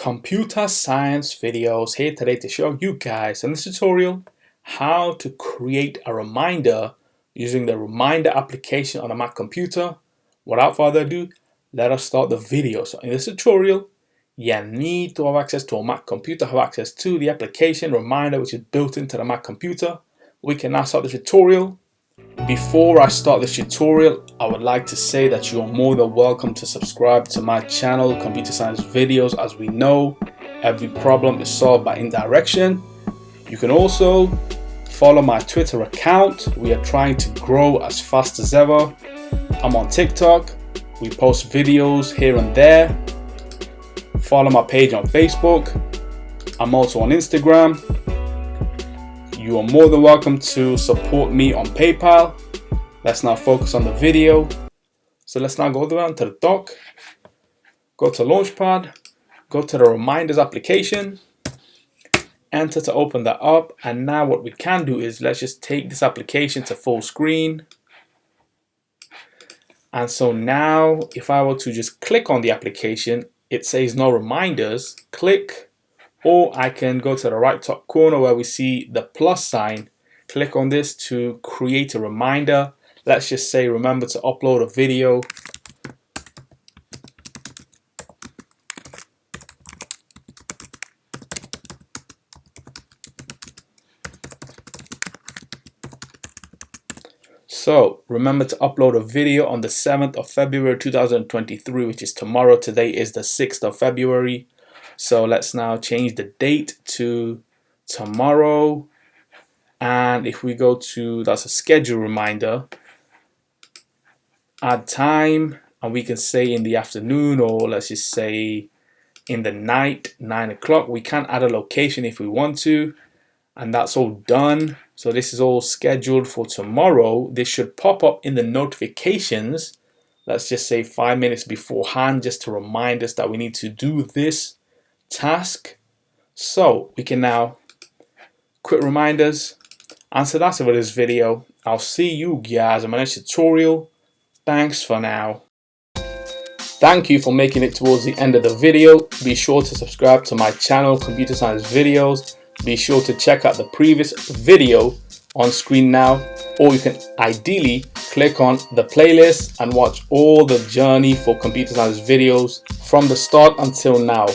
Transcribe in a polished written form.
Computer science videos here today to show you guys in this tutorial how to create a reminder using the reminder application on a Mac computer. Without further ado, let us start the video. So in this tutorial, you need to have access to a Mac computer, have access to the application reminder which is built into the Mac computer. We can now start the tutorial. Before I start this tutorial, I would like to say that you are more than welcome to subscribe to my channel, Computer Science Videos. As we know, every problem is solved by indirection. You can also follow my Twitter account. We are trying to grow as fast as ever. I'm on TikTok. We post videos here and there. Follow my page on Facebook. I'm also on Instagram. You are more than welcome to support me on PayPal. Let's now focus on the video. So let's now go down to the dock, go to Launchpad, go to the Reminders application, enter to open that up. And now what we can do is let's just take this application to full screen. And so now if I were to just click on the application, it says no reminders, click. Or I can go to the right top corner where we see the plus sign, click on this to create a reminder. Let's just say remember to upload a video. So remember to upload a video on the 7th of February 2023, which is tomorrow. Today is the 6th of February. So let's now change the date to tomorrow. And if we go to, that's a schedule reminder, add time, and we can say in the afternoon, or let's just say in the night, 9 o'clock. We can add a location if we want to. And that's all done. So this is all scheduled for tomorrow. This should pop up in the notifications. Let's just say 5 minutes beforehand, just to remind us that we need to do this task. So we can now quit reminders. And so that's it for this video. I'll see you guys in my next tutorial. Thanks for now. Thank you for making it towards the end of the video. Be sure to subscribe to my channel, Computer Science Videos. Be sure to check out the previous video on screen now, or you can ideally click on the playlist and watch all the journey for Computer Science Videos from the start until now.